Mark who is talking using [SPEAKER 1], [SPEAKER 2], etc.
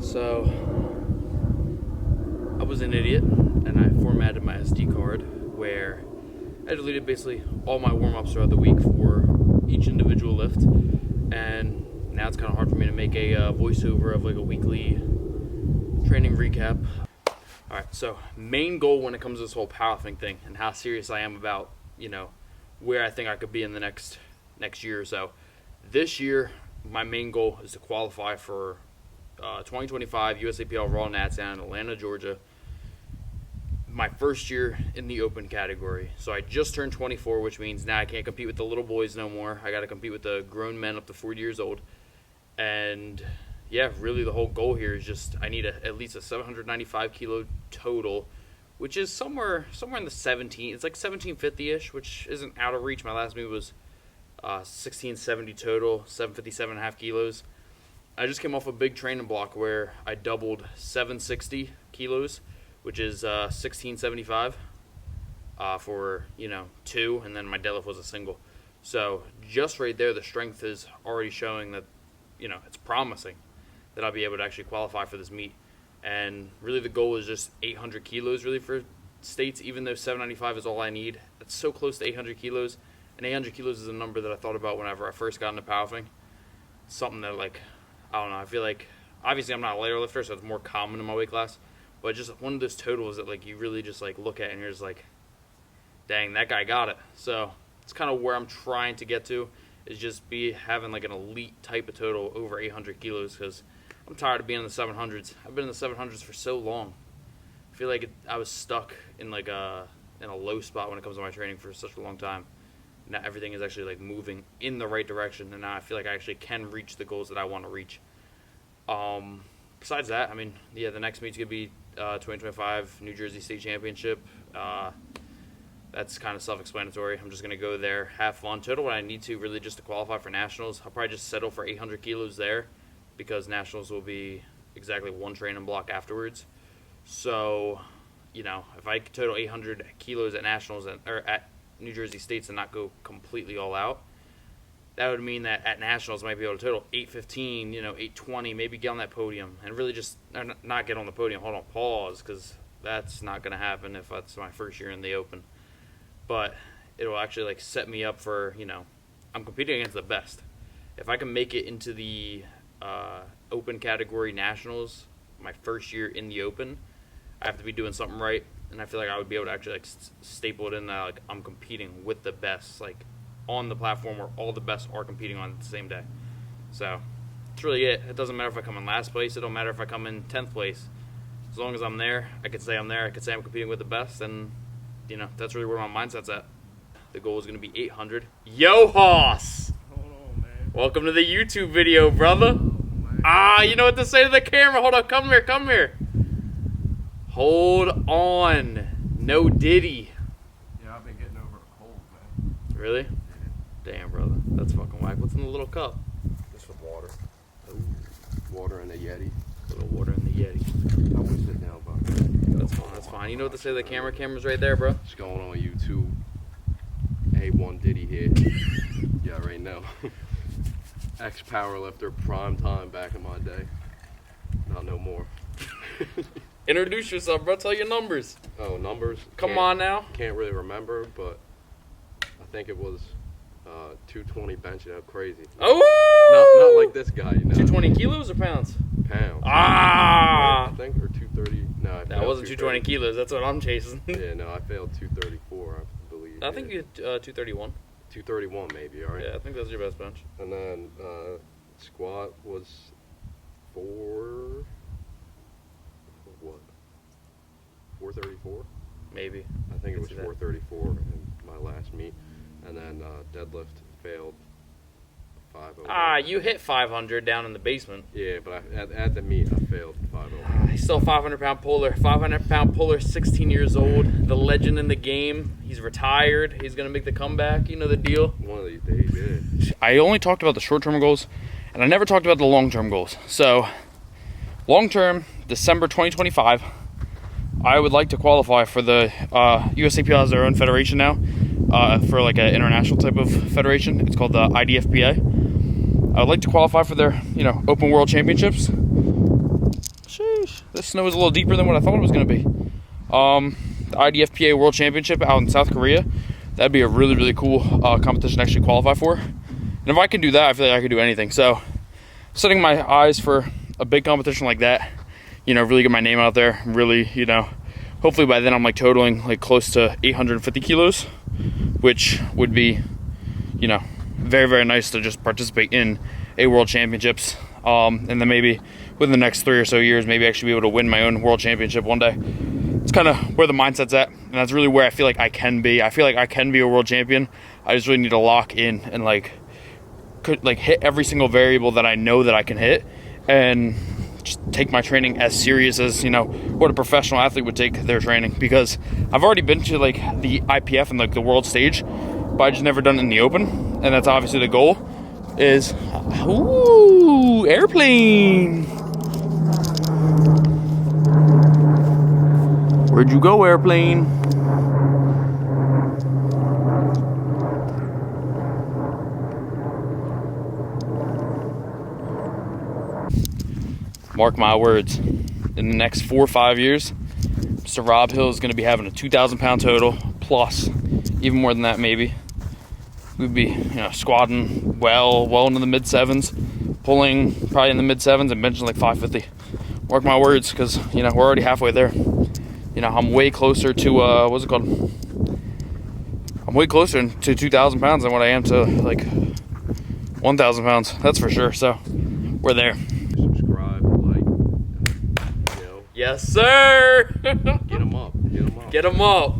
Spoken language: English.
[SPEAKER 1] So, I was an idiot, and I formatted my SD card where I deleted basically all my warm-ups throughout the week for each individual lift, and now it's kind of hard for me to make a voiceover of like a weekly training recap. Alright, so main goal when it comes to this whole powerlifting thing and how serious I am about, you know, where I think I could be in the next year or so. This year, my main goal is to qualify for 2025 USAPL Raw Nats down in Atlanta, Georgia. My first year in the open category. So I just turned 24, which means now I can't compete with the little boys no more. I got to compete with the grown men up to 40 years old. And yeah, really the whole goal here is just I need at least a 795 kilo total, which is somewhere in the 17. It's like 1750-ish, which isn't out of reach. My last meet was 1670 total, 757.5 kilos. I just came off a big training block where I doubled 760 kilos, which is 1675 for, you know, 2, and then my deadlift was a single. So just right there, the strength is already showing that, you know, it's promising that I'll be able to actually qualify for this meet. And really the goal is just 800 kilos really for states, even though 795 is all I need. It's so close to 800 kilos, and 800 kilos is a number that I thought about whenever I first got into powerlifting. Something that, like, I don't know, I feel like, obviously I'm not a lighter lifter, so it's more common in my weight class, but just one of those totals that, like, you really just, like, look at and you're just like, dang, that guy got it. So it's kind of where I'm trying to get to, is just having, like, an elite type of total over 800 kilos, because I'm tired of being in the 700s. I've been in the 700s for so long. I feel like I was stuck in, like, in a low spot when it comes to my training for such a long time. Now everything is actually like moving in the right direction, and now I feel like I actually can reach the goals that I want to reach. Besides that, I mean, yeah, the next meet's gonna be 2025 New Jersey State Championship. That's kind of self-explanatory. I'm just gonna go there, have fun. Total what I need to really just to qualify for nationals. I'll probably just settle for 800 kilos there, because nationals will be exactly one training block afterwards. So, you know, if I could total 800 kilos at nationals or at New Jersey States and not go completely all out, that would mean that at nationals I might be able to total 815, you know, 820, maybe get on that podium, and really just not get on the podium. Hold on, pause, because that's not going to happen if that's my first year in the open. But it will actually like set me up for, you know, I'm competing against the best. If I can make it into the open category nationals my first year in the open, I have to be doing something right. And I feel like I would be able to actually like staple it in that like I'm competing with the best, like on the platform where all the best are competing on the same day. So that's really it. It doesn't matter if I come in last place. It don't matter if I come in 10th place. As long as I'm there, I could say I'm there. I could say I'm competing with the best, and you know that's really where my mindset's at. The goal is going to be 800. Yo, Hoss!
[SPEAKER 2] Hold on, man.
[SPEAKER 1] Welcome to the YouTube video, brother. You know what to say to the camera. Hold on, come here. Hold on. No Diddy.
[SPEAKER 2] Yeah, I've been getting over a cold, man.
[SPEAKER 1] Really? Damn, brother. That's fucking whack. What's in the little cup?
[SPEAKER 2] Just some water.
[SPEAKER 1] Ooh.
[SPEAKER 2] Water in the Yeti.
[SPEAKER 1] A little water in the Yeti.
[SPEAKER 2] I would sit down, but
[SPEAKER 1] That's fine. You know what to say to the camera? Camera's right there, bro.
[SPEAKER 2] it's going on YouTube. A1 Diddy here. Yeah, right now. Ex-powerlifter, prime time back in my day. Not no more.
[SPEAKER 1] Introduce yourself, bro. Tell your numbers.
[SPEAKER 2] Oh, numbers?
[SPEAKER 1] Come on now.
[SPEAKER 2] Can't really remember, but I think it was 220 benching up crazy.
[SPEAKER 1] Oh!
[SPEAKER 2] Not like this guy, you know.
[SPEAKER 1] 220 kilos or pounds?
[SPEAKER 2] Pounds.
[SPEAKER 1] Ah!
[SPEAKER 2] I think, or
[SPEAKER 1] 220 kilos. That's what I'm chasing.
[SPEAKER 2] Yeah, no, I failed 234, I believe.
[SPEAKER 1] I think you had 231.
[SPEAKER 2] 231 maybe, all right?
[SPEAKER 1] Yeah, I think that was your best bench.
[SPEAKER 2] And then squat was 434?
[SPEAKER 1] Maybe.
[SPEAKER 2] I think it was
[SPEAKER 1] see that.
[SPEAKER 2] 434 in my last meet. And then deadlift failed 501.
[SPEAKER 1] Ah, you hit 500 down in the basement.
[SPEAKER 2] Yeah, but at the meet, I failed 501.
[SPEAKER 1] He's still a 500-pound puller. 500-pound puller, 16 years old. The legend in the game. He's retired. He's going to make the comeback. You know the deal.
[SPEAKER 2] One of these days, yeah.
[SPEAKER 1] I only talked about the short-term goals, and I never talked about the long-term goals. So, long-term, December 2025, I would like to qualify for the USAPL has their own federation now, for like an international type of federation. It's called the IDFPA. I would like to qualify for their, open world championships. Sheesh, this snow is a little deeper than what I thought it was going to be. The IDFPA World Championship out in South Korea. That'd be a really, really cool competition to actually qualify for. And if I can do that, I feel like I can do anything. So, setting my eyes for a big competition like that, really get my name out there. Really, hopefully by then I'm like totaling like close to 850 kilos, which would be, very, very nice to just participate in a world championships. And then maybe within the next 3 or so years, maybe actually be able to win my own world championship one day. It's kind of where the mindset's at, and that's really where I feel like I can be. I feel like I can be a world champion. I just really need to lock in and hit every single variable that I know that I can hit, and just take my training as serious as what a professional athlete would take their training. Because I've already been to like the IPF and like the world stage, but I just never done it in the open, and that's obviously the goal. Is airplane. Where'd you go, airplane? Mark my words, in the next 4 or 5 years, Mr. Rob Hill is going to be having a 2,000-pound total, plus even more than that maybe. We'd be, squatting well into the mid-sevens, pulling probably in the mid-sevens, and benching like 550. Mark my words, because, we're already halfway there. I'm way closer to, what's it called? I'm way closer to 2,000 pounds than what I am to, like, 1,000 pounds. That's for sure. So, we're there.
[SPEAKER 2] Subscribe, like,
[SPEAKER 1] Yes, sir!
[SPEAKER 2] Get them up.
[SPEAKER 1] Get them up.